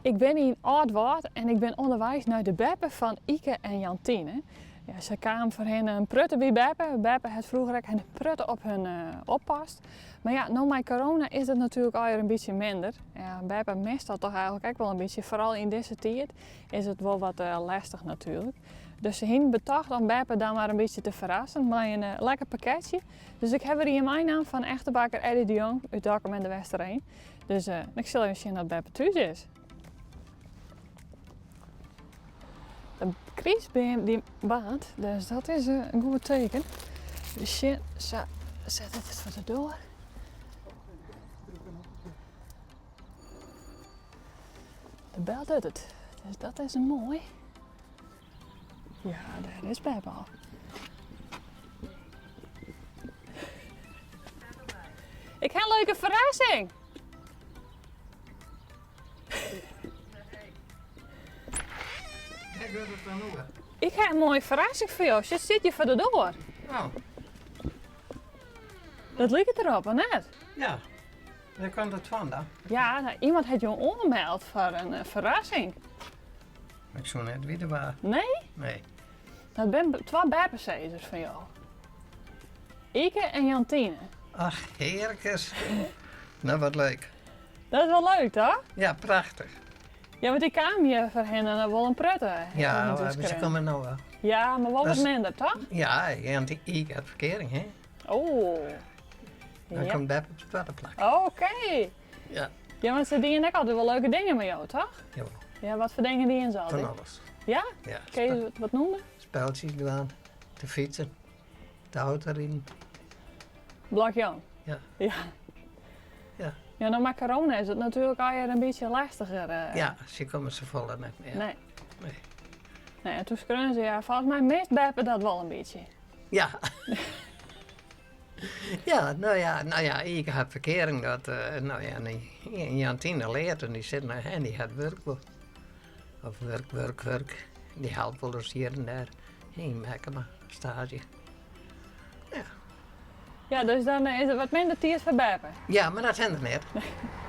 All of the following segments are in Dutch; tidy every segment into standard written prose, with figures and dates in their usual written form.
Ik ben in Oudwoud en ik ben onderwijs naar de Beppe van Ike en Jantine. Ja, ze kwamen voor hen een prutten bij Beppe. Beppe had vroeger ook een prutten op hun oppast. Maar ja, nou met corona is het natuurlijk alweer een beetje minder. Ja, Beppe mist dat toch eigenlijk ook wel een beetje. Vooral in deze tijd is het wel wat lastig natuurlijk. Dus ze hebben betacht om Beppe dan maar een beetje te verrassen met een lekker pakketje. Dus ik heb er hier mijn naam van echte bakker Eddie de Jong uit Dokkum en de Westerheen. Dus ik zal even zien dat Beppe thuis is. De kriesbeam die baat, dus dat is een goed teken. Dus shit, zo, zet het voor de deur. De bel doet het, dus dat is een mooi. Ja, daar is Beppe al. Ik heb een leuke verrassing. Ik heb een mooie verrassing voor jou. Zit je voor de deur? Oh, Dat lijkt erop, of net? ja. Waar komt het van dan? Ja, nou, iemand had je aangemeld voor een verrassing. Ik zou net weten waar. Nee? Nee. Dat zijn twee Beppezezers van jou. Ike en Jantine. Ach, heerlijkes. Nou, wat leuk. Dat is wel leuk, toch? Ja, prachtig. Ja, want die kwamen hier voor hen en wel een prutten. Ja, ze komen nou wel. Ja, maar wel Dat wat is- minder, toch? Ja, want ik heb verkering, hè. Oh. Dan Ja. komt Beppe op de tweede plek. Oké. Ja. Ja, want ze dienen ook altijd wel leuke dingen met jou, toch? Jawel, Ja, wat voor dingen die in ze van altijd? alles. Ja? Ja, Kun je wat noemen? speltjes gedaan, te fietsen, de auto rijden. Blokjan. Ja. Ja. Ja. Ja, nou met corona is het natuurlijk alweer een beetje lastiger. Ja, ze komen ze volle net meer. Nee. Nee. Nee, en toen schreeuwen ze, ja, volgens mij mist Beppe dat wel een beetje. Ja. Nou ja, ik heb verkering dat, nou ja, en Jantine leert en die zit naar en die gaat werk wel. Of werk. Die helpt wel eens hier en daar. Heen maken maar, stage. Ja, dus dan is het wat minder tijd voor Beppe. Ja, maar dat zijn er net.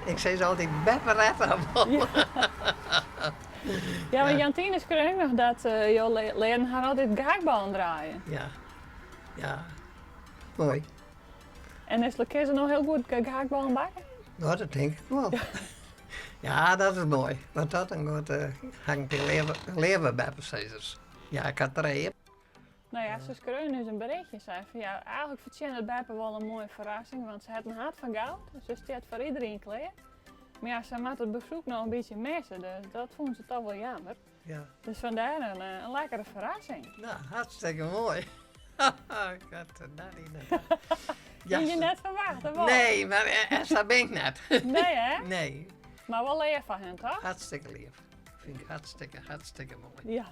Ik zei ze altijd, Beppe red hem. Ja. Ja, maar Jantine schreeuwt nog dat je leren haar altijd gehaktballen draaien. Ja. Mooi. En is ze nog heel goed gehaktballen bakken? Nou, dat denk ik wel. Ja, dat is mooi. Want dat dan goed hangt die leven Beppe, zei ze. Ja, ik had er een. Nou ja, ze schreeuwen dus een berichtje. Zei van ja, eigenlijk verdient het Beppe wel een mooie verrassing, want ze heeft een hart van goud. Dus ze staat voor iedereen klaar. Maar ja, ze moet het bezoek nog een beetje missen, dus dat vonden ze toch wel jammer. Ja. Dus vandaar een lekkere verrassing. Nou, hartstikke mooi. Ik had het net niet. Had je net verwacht, of wel? Nee, maar dat ben ik net. Nee hè? Nee, Maar wel leer van hen, toch? hartstikke lief. Vind ik hartstikke mooi. Ja.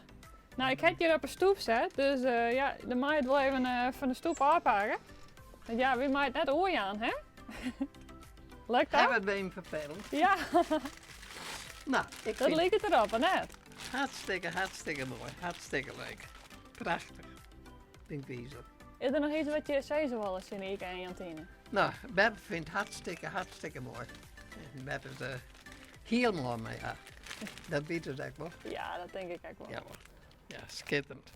Nou, ik heb hier op een stoep gezet, dus ja, dan mag je het wel even van de stoep afpakken. Want ja, wie maakt net oor aan, hè? Lukt Hij dat? wordt bij hem vervelend. Ja, Nou, ik dat vind leek het erop, of net? hartstikke mooi. Hartstikke leuk. Prachtig. Denk wezen. Is er nog iets wat je zei zo wel eens in Ike en Jantine? Nou, Beppe vindt hartstikke mooi. En Beppe is heel mooi, maar ja. Dat biedt het ook wel. Ja, dat denk ik ook wel. Ja, ja, schitterend.